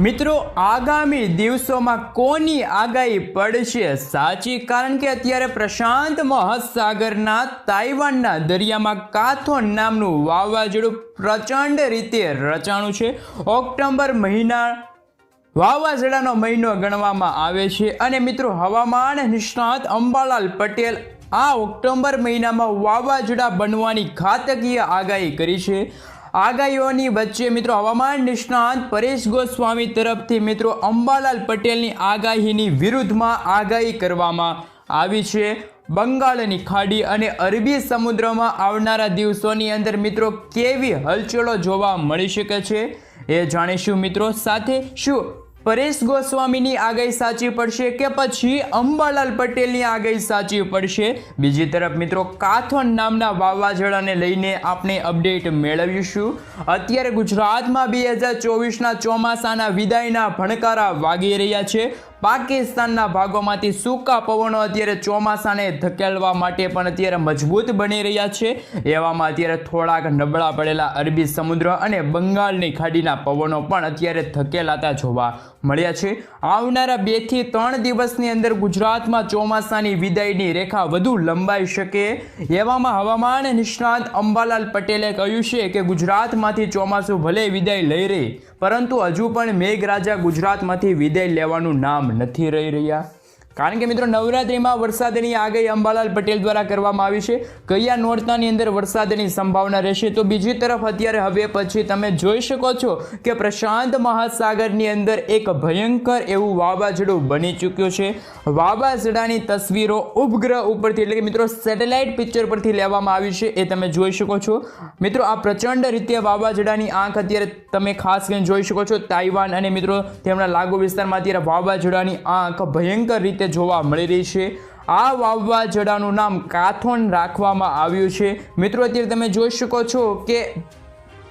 મિત્રો આગામી દિવસોમાં કોની આગાહી પડશે સાચી? કારણ કે અત્યારે પ્રશાંત મહાસાગરના તાઇવાનના દરિયામાં કાથોન નામનું વાવાઝોડું પ્રચંડ રીતે રચાણું છે. ઓક્ટોબર મહિના વાવાઝોડાનો મહિનો ગણવામાં આવે છે અને મિત્રો હવામાન નિષ્ણાત અંબાલાલ પટેલ આ ઓક્ટોબર મહિનામાં વાવાઝોડા બનવાની ઘાતકીય આગાહી કરી છે. આગાહીઓની વચ્ચે મિત્રો હવામાન નિષ્ણાત પરેશ ગોસ્વામી તરફથી મિત્રો અંબાલાલ પટેલની આગાહીની વિરુદ્ધમાં આગાહી કરવામાં આવી છે. બંગાળની ખાડી અને અરબી સમુદ્રમાં આવનારા દિવસોની અંદર મિત્રો કેવી હલચલો જોવા મળી શકે છે એ જાણીશું મિત્રો. સાથે શું પરેશ ગોસ્વામીની આગાહી સાચી પડશે કે પછી અંબાલાલ પટેલની આગાહી સાચી પડશે? બીજી તરફ મિત્રો કાથોન નામના વાવાઝોડાને લઈને આપણે અપડેટ મેળવીશું. અત્યારે ગુજરાતમાં 2024ના ચોમાસાના વિદાયના ભણકારા વાગી રહ્યા છે. પાકિસ્તાનના ભાગોમાંથી સૂકા પવનો અત્યારે ચોમાસાને ધકેલવા માટે પણ અત્યારે મજબૂત બની રહ્યા છે. એવામાં અત્યારે થોડાક નબળા પડેલા અરબી સમુદ્ર અને બંગાળની ખાડીના પવનો પણ અત્યારે ધકેલાતા જોવા મળ્યા છે. આવનારા 2 થી 3 દિવસની અંદર ગુજરાતમાં ચોમાસાની વિદાયની રેખા વધુ લંબાઈ શકે. એવામાં હવામાન નિષ્ણાત અંબાલાલ પટેલે કહ્યું છે કે ગુજરાતમાંથી ચોમાસું ભલે વિદાય લઈ રહી પરંતુ હજુ પણ મેઘરાજા ગુજરાતમાંથી વિદાય લેવાનું નામ નથી રહી રહ્યા. કારણ કે મિત્રો નવરાત્રિમાં વરસાદની આગાહી અંબાલાલ પટેલ દ્વારા કરવામાં આવી છે. કયા નોરતાની અંદર વરસાદની સંભાવના રહેશે? તો બીજી તરફ અત્યારે હવે પછી તમે જોઈ શકો છો કે પ્રશાંત મહાસાગરની અંદર એક ભયંકર એવું વાવાઝોડું બની ચૂક્યું છે. વાવાઝોડાની તસવીરો ઉપગ્રહ ઉપરથી એટલે કે મિત્રો સેટેલાઇટ પિક્ચર પરથી લેવામાં આવી છે એ તમે જોઈ શકો છો. મિત્રો આ પ્રચંડ રીતે વાવાઝોડાની આંખ અત્યારે તમે ખાસ કરીને જોઈ શકો છો. તાઇવાન અને મિત્રો તેમના લાગુ વિસ્તારમાં અત્યારે વાવાઝોડાની આંખ ભયંકર રીતે જોવા મળી રહી છે. આ વાવાઝોડાનું નામ કાથોન રાખવામાં આવ્યું છે. મિત્રો અત્યારે તમે જોઈ શકો છો કે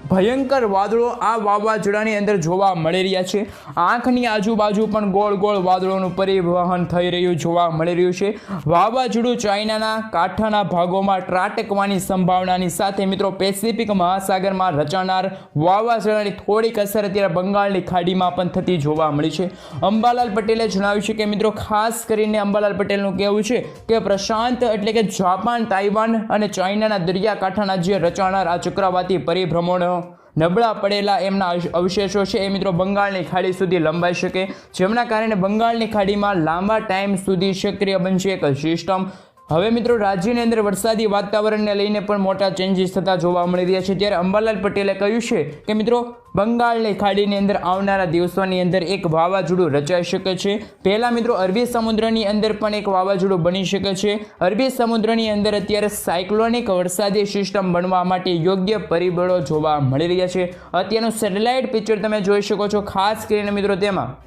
ભયંકર વાદળો આ વાવાઝોડાની અંદર જોવા મળી રહ્યા છે. આંખની આજુબાજુ પણ ગોળ ગોળ વાદળોનું પરિવહન થઈ રહ્યું જોવા મળી રહ્યું છે. વાવાઝોડું ચાઇનાના કાંઠાના ભાગોમાં ત્રાટકવાની સંભાવનાની સાથે મિત્રો પેસિફિક મહાસાગરમાં રચાનાર વાવાઝોડાની થોડીક અસર અત્યારે બંગાળની ખાડીમાં પણ થતી જોવા મળી છે. અંબાલાલ પટેલે જણાવ્યું છે કે મિત્રો ખાસ કરીને અંબાલાલ પટેલનું કહેવું છે કે પ્રશાંત એટલે કે જાપાન, તાઇવાન અને ચાઇનાના દરિયાકાંઠાના જે રચાનાર આ ચક્રવાતી પરિભ્રમણો નબળા પડેલા એમના અવશેષો છે એ મિત્રો બંગાળની ખાડી સુધી લંબાઈ શકે, જેમના કારણે બંગાળની ખાડીમાં લાંબા ટાઈમ સુધી સક્રિય બનશે એક સિસ્ટમ. હવે મિત્રો રાજ્યની અંદર વરસાદી વાતાવરણને લઈને પણ મોટા ચેન્જીસ થતા જોવા મળી રહ્યા છે. ત્યારે અંબાલાલ પટેલે કહ્યું છે કે મિત્રો બંગાળની ખાડીની અંદર આવનારા દિવસોની અંદર એક વાવાઝોડું રચાઈ શકે છે. પહેલા મિત્રો અરબી સમુદ્રની અંદર પણ એક વાવાઝોડું બની શકે છે. અરબી સમુદ્રની અંદર અત્યારે સાયક્લોનિક વરસાદી સિસ્ટમ બનવા માટે યોગ્ય પરિબળો જોવા મળી રહ્યા છે. અત્યારનું સેટેલાઇટ પિક્ચર તમે જોઈ શકો છો. ખાસ કરીને મિત્રો તેમાં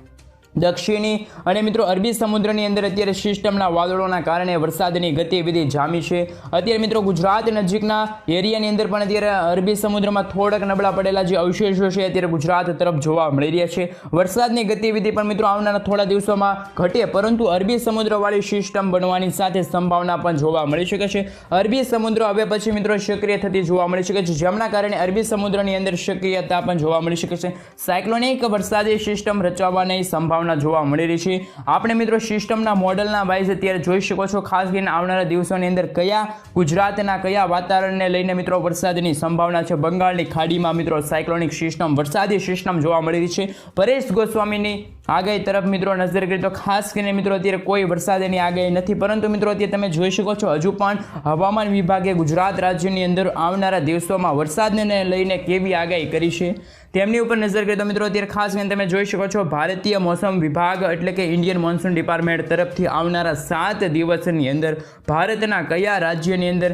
દક્ષિણી અને મિત્રો અરબી સમુદ્રની અંદર અત્યારે સિસ્ટમના વાદળોના કારણે વરસાદની ગતિવિધિ જામી છે. અત્યારે મિત્રો ગુજરાત નજીકના એરિયાની અંદર પણ અત્યારે અરબી સમુદ્રમાં થોડાક નબળા પડેલા જે અવશેષો છે અત્યારે ગુજરાત તરફ જોવા મળી રહ્યા છે. વરસાદની ગતિવિધિ પણ મિત્રો આવનારા થોડા દિવસોમાં ઘટે પરંતુ અરબી સમુદ્રવાળી સિસ્ટમ બનવાની સાથે સંભાવના પણ જોવા મળી શકે છે. અરબી સમુદ્ર હવે પછી મિત્રો સક્રિય થતી જોવા મળી શકે છે, જેમના કારણે અરબી સમુદ્રની અંદર સક્રિયતા પણ જોવા મળી શકે છે. સાયક્લોનિક વરસાદી સિસ્ટમ રચાવવાની સંભાવના જોવા મળી રહી છે. આપણે મિત્રો સિસ્ટમના મોડલના વાઇઝ અત્યારે જોઈ શકો છો. ખાસ કરીને આવનારા દિવસોની અંદર કયા ગુજરાતના કયા વાતાવરણને લઈને મિત્રો વરસાદની સંભાવના છે. બંગાળની ખાડીમાં મિત્રો સાયક્લોનિક સિસ્ટમ વરસાદી સિસ્ટમ જોવા મળી રહી છે. પરેશ ગોસ્વામીની આગાહી તરફ મિત્રો નજર કરીએ તો ખાસ કરીને મિત્રો અત્યારે કોઈ વરસાદની આગાહી નથી, પરંતુ મિત્રો અત્યારે તમે જોઈ શકો છો હજુ પણ હવામાન વિભાગે ગુજરાત રાજ્યની અંદર આવનારા દિવસોમાં વરસાદને લઈને કેવી આગાહી કરી છે તેમની ઉપર નજર કરીએ તો મિત્રો અત્યારે ખાસ કરીને તમે જોઈ શકો છો ભારતીય મોસમ વિભાગ એટલે કે ઇન્ડિયન મોન્સૂન ડિપાર્ટમેન્ટ તરફથી આવનારા 7 દિવસની અંદર ભારતના કયા રાજ્યની અંદર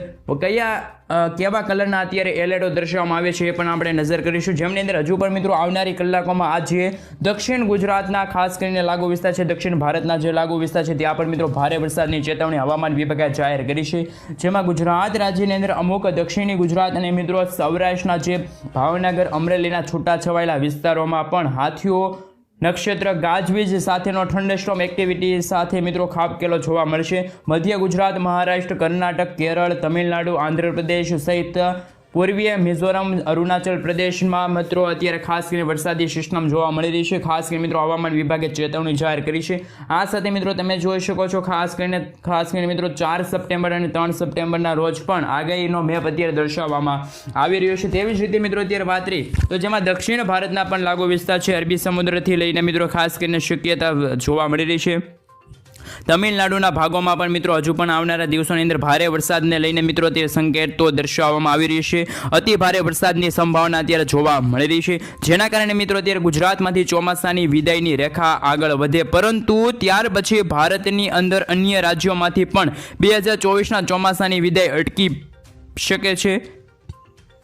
કેવા કલરના અત્યારે એલર્ટો દર્શાવવામાં આવે છે એ પણ આપણે નજર કરીશું, જેમની અંદર હજુ પણ મિત્રો આવનારી કલાકોમાં આજે દક્ષિણ ગુજરાતના ખાસ કરીને લાગુ વિસ્તાર છે, દક્ષિણ ભારતના જે લાગુ વિસ્તાર છે ત્યાં પણ મિત્રો ભારે વરસાદની ચેતવણી હવામાન વિભાગે જાહેર કરી છે. જેમાં ગુજરાત રાજ્યની અંદર અમુક દક્ષિણી ગુજરાત અને મિત્રો સૌરાષ્ટ્રના જે ભાવનગર, અમરેલીના છૂટાછવાયેલા વિસ્તારોમાં પણ હાથીઓ નક્ષત્ર ગાજવીજ સાથેનો થંડરસ્ટોર્મ એક્ટિવિટી સાથે મિત્રો ખાબકેલો જોવા મળશે. મધ્ય ગુજરાત, મહારાષ્ટ્ર, કર્ણાટક, કેરળ, તમિલનાડુ, આંધ્રપ્રદેશ સહિત પૂર્વીય મિઝોરમ અરુણાચલ પ્રદેશમાં મિત્રો અત્યારે ખાસ કરીને વરસાદી સિસ્ટમ જોવા મળી રહી છે. ખાસ કરીને મિત્રો હવામાન વિભાગે ચેતવણી જાહેર કરી છે. આ સાથે મિત્રો તમે જોઈ શકો છો ખાસ કરીને મિત્રો 4 સપ્ટેમ્બર અને 3 સપ્ટેમ્બરના રોજ પણ આગાહીનો મેપ અત્યારે દર્શાવવામાં આવી રહ્યો છે. તેવી જ રીતે મિત્રો અત્યારે વાત રહી તો જેમાં દક્ષિણ ભારતના પણ લાગુ વિસ્તાર છે અરબી સમુદ્રથી લઈને મિત્રો ખાસ કરીને શક્યતા જોવા મળી રહી છે. તમિલનાડુના ભાગોમાં પણ મિત્રો હજુ પણ આવનારા દિવસોની અંદર ભારે વરસાદને લઈને મિત્રો તે સંકેતો દર્શાવવામાં આવી રહી છે. અતિ ભારે વરસાદની સંભાવના અત્યારે જોવા મળી રહી છે, જેના કારણે મિત્રો અત્યારે ગુજરાતમાંથી ચોમાસાની વિદાયની રેખા આગળ વધે, પરંતુ ત્યાર પછી ભારતની અંદર અન્ય રાજ્યોમાંથી પણ 2024ના ચોમાસાની વિદાય અટકી શકે છે.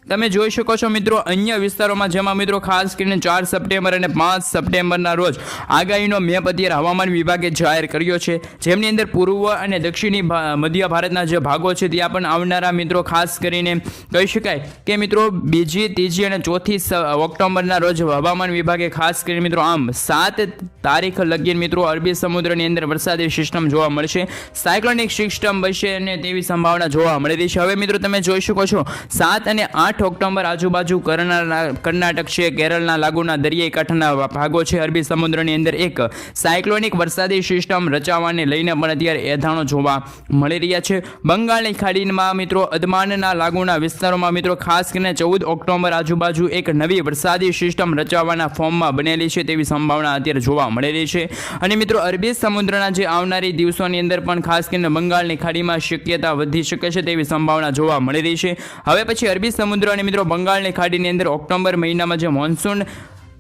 તમે જોઈ શકો છો મિત્રો અન્ય વિસ્તારોમાં જેમાં મિત્રો ખાસ કરીને 4 સપ્ટેમ્બર અને 5 સપ્ટેમ્બરના રોજ આગાહીનો મેપ અત્યારે હવામાન વિભાગે જાહેર કર્યો છે, જેમની અંદર પૂર્વ અને દક્ષિણી મધ્ય ભારતના જે ભાગો છે ત્યાં પણ આવનારા મિત્રો ખાસ કરીને કહી શકાય કે મિત્રો 2, 3 અને 4 ઓક્ટોબરના રોજ હવામાન વિભાગે ખાસ કરીને મિત્રો આમ 7 તારીખ લગીન મિત્રો અરબી સમુદ્રની અંદર વરસાદી સિસ્ટમ જોવા મળશે, સાયક્લોનિક સિસ્ટમ બનશે અને તેવી સંભાવના જોવા મળી રહી છે. હવે મિત્રો તમે જોઈ શકો છો 7 અને 8 ઓક્ટોબર આજુબાજુ કર્ણાટક છે, કેરળના લાગુના દરિયાઈ કાંઠાના ભાગો છે, અરબી સમુદ્રની અંદર એક સાયક્લોનિક વરસાદી સિસ્ટમ રચાવાને લઈને પણ અત્યારે એધાણો જોવા મળી રહ્યા છે. બંગાળની ખાડીમાં મિત્રો અંદમાનના લાગુના વિસ્તારોમાં મિત્રો ખાસ કરીને 14 ઓક્ટોબર આજુબાજુ એક નવી વરસાદી સિસ્ટમ રચાવાના ફોર્મમાં બનેલી છે તેવી સંભાવના અત્યારે જોવા મળી રહી છે. અને મિત્રો અરબી સમુદ્રના જે આવનારી દિવસોની અંદર પણ ખાસ કરીને બંગાળની ખાડીમાં શક્યતા વધી શકે છે તેવી સંભાવના જોવા મળી રહી છે. હવે પછી અરબી સમુદ્ર અને મિત્રો બંગાળની ખાડીની અંદર ઓક્ટોબર મહિનામાં જે મોન્સૂન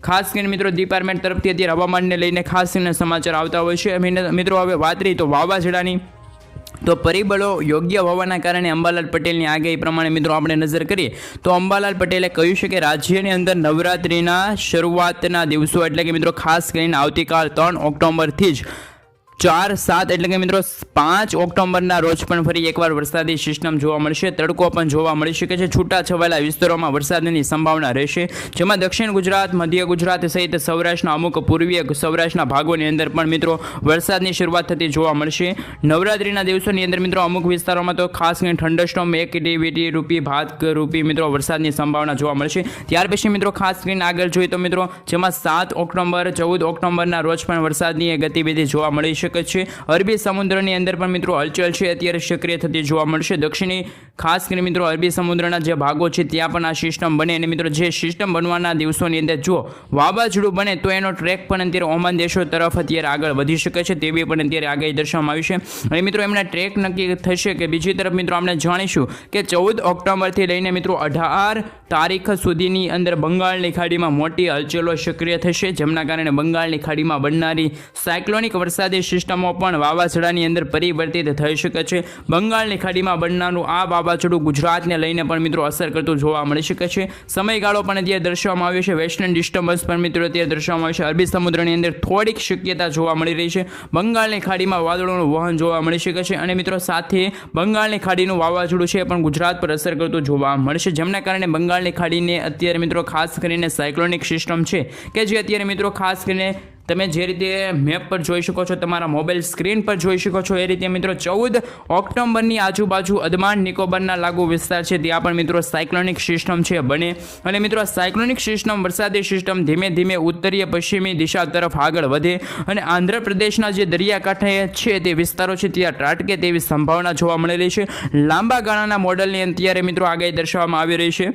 ખાસ કરીને મિત્રો ડિપાર્ટમેન્ટ તરફથી અત્યારે હવામાનને લઈને ખાસ કરીને સમાચાર આવતા હોય છે. મિત્રો હવે વાત રહી તો વાવાઝોડાની, તો પરિબળો યોગ્ય હોવાના કારણે અંબાલાલ પટેલની આગાહી પ્રમાણે મિત્રો આપણે નજર કરીએ તો અંબાલાલ પટેલે કહ્યું છે કે રાજ્યની અંદર નવરાત્રિના શરૂઆતના દિવસો એટલે કે મિત્રો ખાસ કરીને આવતીકાલ 3 ઓક્ટોબરથી જ 4, 7 એટલે કે મિત્રો 5 ઓક્ટોબરના રોજ પણ ફરી એકવાર વરસાદી સિસ્ટમ જોવા મળશે. તડકો પણ જોવા મળી શકે છે. છૂટા છવાયેલા વિસ્તારોમાં વરસાદની સંભાવના રહેશે, જેમાં દક્ષિણ ગુજરાત, મધ્ય ગુજરાત સહિત સૌરાષ્ટ્રના અમુક પૂર્વીય સૌરાષ્ટ્રના ભાગોની અંદર પણ મિત્રો વરસાદની શરૂઆત થતી જોવા મળશે. નવરાત્રિના દિવસોની અંદર મિત્રો અમુક વિસ્તારોમાં તો ખાસ કરીને થંડરસ્ટોર્મ એક્ટિવિટી રૂપી ભાત રૂપી મિત્રો વરસાદની સંભાવના જોવા મળશે. ત્યાર પછી મિત્રો ખાસ કરીને આગળ જોઈએ તો મિત્રો જેમાં 7 ઓક્ટોબર 14 ઓક્ટોબરના રોજ પણ વરસાદની ગતિવિધિ જોવા મળી શકે છે. અરબી સમુદ્રની અંદર પણ મિત્રો હલચલ છે અત્યારે સક્રિય થતી જોવા મળશે. દક્ષિણી ખાસ કરીને મિત્રો અરબી સમુદ્રના જે ભાગો છે ત્યાં પણ આ સિસ્ટમ બને અને મિત્રો જે સિસ્ટમ બનવાના દિવસોની અંદર જો વાવાઝોડું બને તો એનો ટ્રેક પણ અત્યારે ઓમાન દેશો તરફ અત્યારે આગળ વધી શકે છે તેવી પણ અત્યારે આગાહી દર્શાવવામાં આવી છે. અને મિત્રો એમના ટ્રેક નક્કી થશે કે બીજી તરફ મિત્રો આપણે જાણીશું કે 14 ઓક્ટોબરથી લઈને મિત્રો 18 તારીખ સુધીની અંદર બંગાળની ખાડીમાં મોટી હલચલો સક્રિય થશે, જેમના કારણે બંગાળની ખાડીમાં બનનારી સાયક્લોનિક વરસાદી સિસ્ટમો પણ વાવાઝોડાની અંદર પરિવર્તિત થઈ શકે છે. બંગાળની ખાડીમાં બનનારું આ વાવાઝોડું ગુજરાતને લઈને પણ મિત્રો અસર કરતું જોવા મળી શકે છે. સમયગાળો પણ અત્યારે દર્શાવવામાં આવ્યો છે. વેસ્ટર્ન ડિસ્ટર્બન્સ પણ મિત્રો અત્યારે દર્શાવવામાં આવ્યું છે. અરબી સમુદ્રની અંદર થોડીક શક્યતા જોવા મળી રહી છે. બંગાળની ખાડીમાં વાદળોનું વહન જોવા મળી શકે છે અને મિત્રો સાથે બંગાળની ખાડીનું વાવાઝોડું છે પણ ગુજરાત પર અસર કરતું જોવા મળશે, જેમના કારણે બંગાળની ખાડીને અત્યારે મિત્રો ખાસ કરીને સાયક્લોનિક સિસ્ટમ છે કે જે અત્યારે મિત્રો ખાસ કરીને તમે જે રીતે મેપ પર જોઈ શકો છો, તમારા મોબાઈલ સ્ક્રીન પર જોઈ શકો છો, એ રીતે મિત્રો 14 ઓક્ટોબરની આજુબાજુ અંદમાન નિકોબારના લાગુ વિસ્તાર છે ત્યાં પણ મિત્રો સાયક્લોનિક સિસ્ટમ છે બને અને મિત્રો સાયક્લોનિક સિસ્ટમ વરસાદી સિસ્ટમ ધીમે ધીમે ઉત્તરીય પશ્ચિમી દિશા તરફ આગળ વધે અને આંધ્રપ્રદેશના જે દરિયાકાંઠે છે તે વિસ્તારો છે ત્યાં ત્રાટકે તેવી સંભાવના જોવા મળેલી છે. લાંબા ગાળાના મોડલની અત્યારે મિત્રો આગાહી દર્શાવવામાં આવી રહી છે.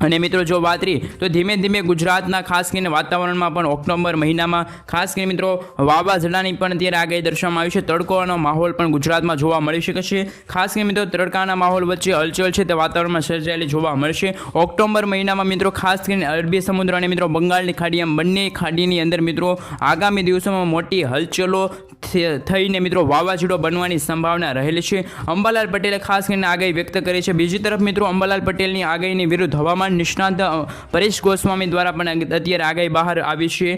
અને મિત્રો જો વાત રહી તો ધીમે ધીમે ગુજરાતના ખાસ કરીને વાતાવરણમાં પણ ઓક્ટોબર મહિનામાં ખાસ કરીને મિત્રો વાવાઝોડાની પણ અત્યારે આગાહી દર્શાવવામાં આવી છે. તડકોનો માહોલ પણ ગુજરાતમાં જોવા મળી શકે છે. ખાસ કરીને મિત્રો તડકાના માહોલ વચ્ચે હલચલ છે તે વાતાવરણમાં સર્જાયેલી જોવા મળશે. ઓક્ટોબર મહિનામાં મિત્રો ખાસ કરીને અરબી સમુદ્ર અને મિત્રો બંગાળની ખાડી એમ બંને ખાડીની અંદર મિત્રો આગામી દિવસોમાં મોટી હલચલો થઈને મિત્રો વાવાઝોડો બનવાની સંભાવના રહેલી છે. અંબાલાલ પટેલે ખાસ કરીને આગાહી વ્યક્ત કરી છે. બીજી તરફ મિત્રો અંબાલાલ પટેલની આગાહીની વિરુદ્ધ હવામાન નિષ્ણાત પરેશ ગોસ્વામી દ્વારા પણ અત્યારે આગાહી બહાર આવી છે.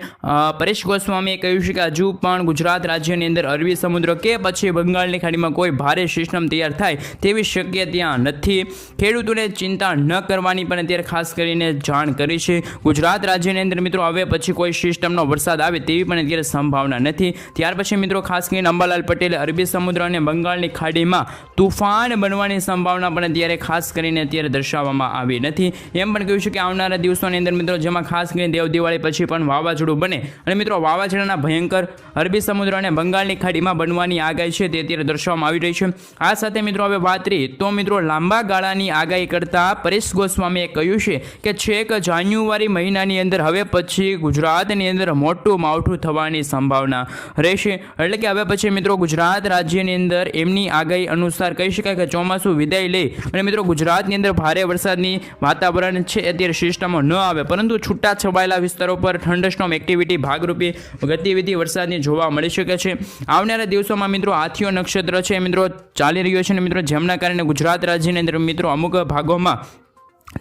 પરેશ ગોસ્વામીએ કહ્યું છે કે હજુ પણ ગુજરાત રાજ્યની અંદર અરબી સમુદ્ર કે પછી બંગાળની ખાડીમાં કોઈ ભારે સિસ્ટમ તૈયાર થાય તેવી શક્યતા નથી. ખેડૂતોને ચિંતા ન કરવાની પણ અત્યારે ખાસ કરીને જાણ કરી છે. ગુજરાત રાજ્યની અંદર મિત્રો હવે પછી કોઈ સિસ્ટમનો વરસાદ આવે તેવી પણ અત્યારે સંભાવના નથી. ત્યાર પછી મિત્રો ખાસ કરીને અંબાલાલ પટેલે અરબી સમુદ્ર અને બંગાળની ખાડીમાં તુફાન બનવાની સંભાવના પણ અત્યારે ખાસ કરીને અત્યારે દર્શાવવામાં આવી નથી. એમ પણ કહ્યું છે કે આવનારા દિવસોની અંદર મિત્રો જેમાં ખાસ કરીને દેવ દિવાળી પછી પણ વાવાઝોડું બને અને મિત્રો વાવાઝોડાના ભયંકર અરબી સમુદ્ર અને બંગાળની ખાડીમાં બનવાની આગાહી છે તે અત્યારે દર્શાવવામાં આવી રહી છે. આ સાથે મિત્રો હવે વાત કરી તો મિત્રો લાંબા ગાળાની આગાહી કરતા પરેશ ગોસ્વામીએ કહ્યું છે કે છેક જાન્યુઆરી મહિનાની અંદર હવે પછી ગુજરાતની અંદર મોટું માવઠું થવાની સંભાવના રહેશે. એટલે કે હવે પછી મિત્રો ગુજરાત રાજ્યની અંદર એમની આગાહી અનુસાર કહી શકાય કે ચોમાસું વિદાય લે અને મિત્રો ગુજરાતની અંદર ભારે વરસાદની વાતાવરણ છે અત્યારે સિસ્ટમો ન આવે, પરંતુ છૂટા છવાયેલા વિસ્તારો પર થંડરસ્ટોર્મ એક્ટિવિટી ભાગરૂપે ગતિવિધિ વરસાદની જોવા મળી શકે છે. આવનારા દિવસોમાં મિત્રો હાથીઓ નક્ષત્ર છે મિત્રો ચાલી રહ્યો છે અને મિત્રો જેમના કારણે ગુજરાત રાજ્યની અંદર મિત્રો અમુક ભાગોમાં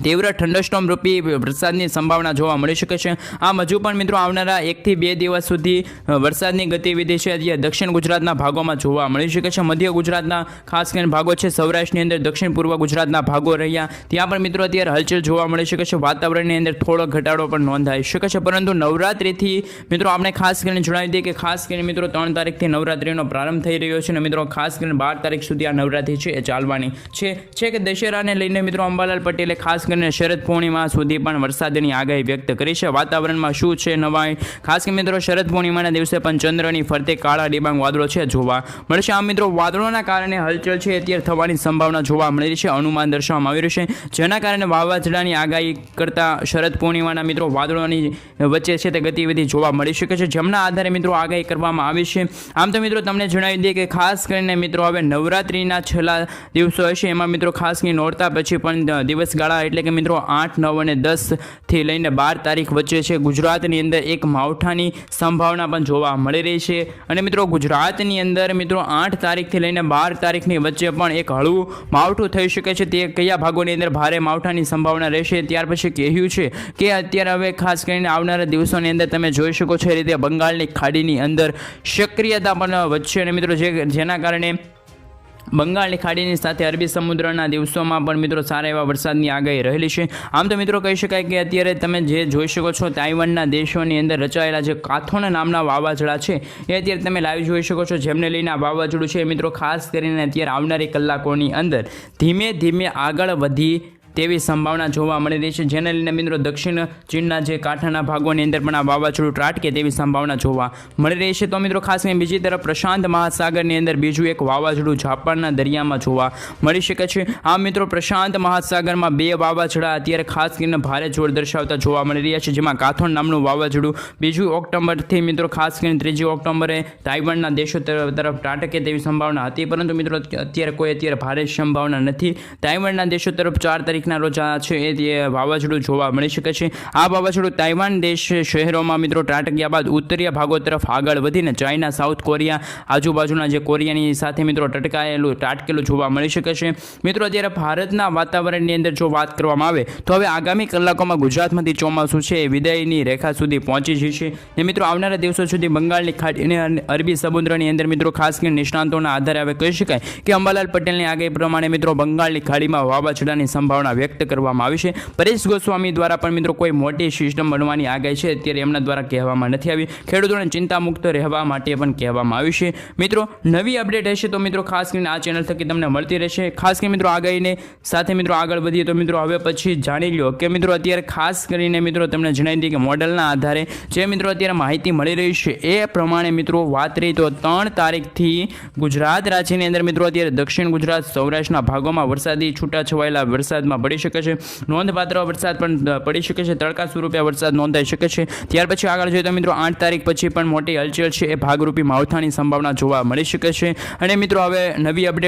તીવ્ર થંડરસ્ટોર્મ રૂપી વરસાદની સંભાવના જોવા મળી શકે છે. આમ હજુ પણ મિત્રો આવનારા 1 થી 2 દિવસ સુધી વરસાદની ગતિવિધિ છે જે દક્ષિણ ગુજરાતના ભાગોમાં જોવા મળી શકે છે. મધ્ય ગુજરાતના ખાસ કરીને ભાગો છે, સૌરાષ્ટ્રની અંદર દક્ષિણ પૂર્વ ગુજરાતના ભાગો રહ્યા ત્યાં પણ મિત્રો અત્યારે હલચલ જોવા મળી શકે છે. વાતાવરણની અંદર થોડો ઘટાડો પણ નોંધાઈ શકે છે, પરંતુ નવરાત્રિથી મિત્રો આપણે ખાસ કરીને જણાવી દઈએ કે ખાસ કરીને મિત્રો 3 તારીખથી નવરાત્રિનો પ્રારંભ થઈ રહ્યો છે અને મિત્રો ખાસ કરીને 12 તારીખ સુધી આ નવરાત્રિ છે એ ચાલવાની છે કે દશેરાને લઈને મિત્રો અંબાલાલ પટેલે ખાસ કરીને શરદ પૂર્ણિમા સુધી પણ વરસાદની આગાહી વ્યક્ત કરી છે. વાતાવરણમાં શું છે નવાઈ, ખાસ કરીને મિત્રો શરદ પૂર્ણિમાના દિવસે પણ ચંદ્રની ફરતે કાળા ડિબાંગ વાદળો છે જોવા મળશે. આમ મિત્રો વાદળોના કારણે હલચલ છે અત્યારે થવાની સંભાવના જોવા મળી રહી છે, અનુમાન દર્શાવવામાં આવી રહ્યું છે, જેના કારણે વાવાઝોડાની આગાહી કરતા શરદ પૂર્ણિમાના મિત્રો વાદળોની વચ્ચે છે તે ગતિવિધિ જોવા મળી શકે છે, જેમના આધારે મિત્રો આગાહી કરવામાં આવી છે. આમ તો મિત્રો તમને જણાવી દઈએ કે ખાસ કરીને મિત્રો હવે નવરાત્રિના છેલ્લા દિવસો હશે એમાં મિત્રો ખાસ કરીને નોરતા પછી પણ દિવસગાળા એટલે કે મિત્રો 8, 9 અને 10 થી લઈને 12 તારીખ વચ્ચે છે ગુજરાતની અંદર એક માવઠાની સંભાવના પણ જોવા મળી રહી છે. અને મિત્રો ગુજરાતની અંદર મિત્રો 8 તારીખથી લઈને 12 તારીખની વચ્ચે પણ એક હળવું માવઠું થઈ શકે છે. તે કયા ભાગોની અંદર ભારે માવઠાની સંભાવના રહેશે ત્યાર પછી કહ્યું છે કે અત્યારે હવે ખાસ કરીને આવનારા દિવસોની અંદર તમે જોઈ શકો છો એ રીતે બંગાળની ખાડીની અંદર સક્રિયતા પણ વધશે અને મિત્રો જેના કારણે બંગાળની ખાડીની સાથે અરબી સમુદ્રના દિવસોમાં પણ મિત્રો સારા એવા વરસાદની આગાહી રહેલી છે. આમ તો મિત્રો કહી શકાય કે અત્યારે તમે જે જોઈ શકો છો તાઇવાનના દેશોની અંદર રચાયેલા જે કાથોન નામના વાવાઝોડા છે એ અત્યારે તમે લાઈવ જોઈ શકો છો, જેમને લઈને આ વાવાઝોડું છે મિત્રો ખાસ કરીને અત્યારે આવનારી કલાકોની અંદર ધીમે ધીમે આગળ વધી તેવી સંભાવના જોવા મળી રહી છે, જેને લઈને મિત્રો દક્ષિણ ચીનના જે કાંઠાના ભાગોની અંદર પણ આ વાવાઝોડું ત્રાટકે તેવી સંભાવના જોવા મળી રહી છે. તો મિત્રો ખાસ કરીને બીજી તરફ પ્રશાંત મહાસાગરની અંદર બીજું એક વાવાઝોડું જાપાનના દરિયામાં જોવા મળી શકે છે. આ મિત્રો પ્રશાંત મહાસાગરમાં 2 વાવાઝોડા અત્યારે ખાસ કરીને ભારે જોર દર્શાવતા જોવા મળી રહ્યા છે, જેમાં કાથોન નામનું વાવાઝોડું 2 ઓક્ટોબરથી મિત્રો ખાસ કરીને 3 ઓક્ટોબરે તાઇવાનના દેશો તરફ ત્રાટકે તેવી સંભાવના હતી, પરંતુ મિત્રો અત્યારે ભારે સંભાવના નથી. તાઇવાનના દેશો તરફ 4 તારીખ રોજ છે એ વાવાઝોડું જોવા મળી શકે છે. આ વાવાઝોડું તાઇવાન દેશ શહેરોમાં મિત્રો ત્રાટક્યા બાદ ઉત્તરીય ભાગો તરફ આગળ વધીને ચાઇના, સાઉથ કોરિયા, આજુબાજુના જે કોરિયાની સાથે મિત્રો ત્રાટકેલું જોવા મળી શકે છે. મિત્રો અત્યારે ભારતના વાતાવરણની અંદર જો વાત કરવામાં આવે તો હવે આગામી કલાકોમાં ગુજરાતમાંથી ચોમાસું છે એ વિદાયની રેખા સુધી પહોંચી જશે ને મિત્રો આવનારા દિવસો સુધી બંગાળની ખાડી અને અરબી સમુદ્રની અંદર મિત્રો ખાસ કરીને નિષ્ણાંતોના આધારે હવે કહી શકાય કે અંબાલાલ પટેલની આગાહી પ્રમાણે મિત્રો બંગાળની ખાડીમાં વાવાઝોડાની સંભાવના વ્યક્ત કરવામાં આવી છે. પરેશ ગોસ્વામી દ્વારા પણ મિત્રો કોઈ મોટી સિસ્ટમ બનવાની આગાહી છે અત્યારે એમના દ્વારા કહેવામાં નથી આવી. ખેડૂતોને ચિંતામુક્ત રહેવા માટે પણ કહેવામાં આવ્યું છે. મિત્રો નવી અપડેટ હશે તો મિત્રો ખાસ કરીને આ ચેનલ થકી તમને મળતી રહેશે. ખાસ કરીને મિત્રો આગાહીને સાથે મિત્રો આગળ વધીએ તો મિત્રો હવે પછી જાણી લો કે મિત્રો અત્યારે ખાસ કરીને મિત્રો તમને જણાવી દઈએ કે મોડલના આધારે જે મિત્રો અત્યારે માહિતી મળી રહી છે એ પ્રમાણે મિત્રો વાત રહી તો 3 તારીખથી ગુજરાત રાજ્યની અંદર મિત્રો અત્યારે દક્ષિણ ગુજરાત, સૌરાષ્ટ્રના ભાગોમાં વરસાદી છૂટાછવાયેલા વરસાદમાં પડી શકે છે. નોંધપાત્ર વરસાદ પણ પડી શકે છે, તડકા સ્વરૂપે વરસાદ નોંધાઈ શકે છે. ત્યાર પછી આગળ જોઈએ તો મિત્રો 8 તારીખ પછી પણ મોટી હલચલ છે એ ભાગરૂપી માવઠાની સંભાવના જોવા મળી શકે છે. અને મિત્રો હવે નવી અપડેટ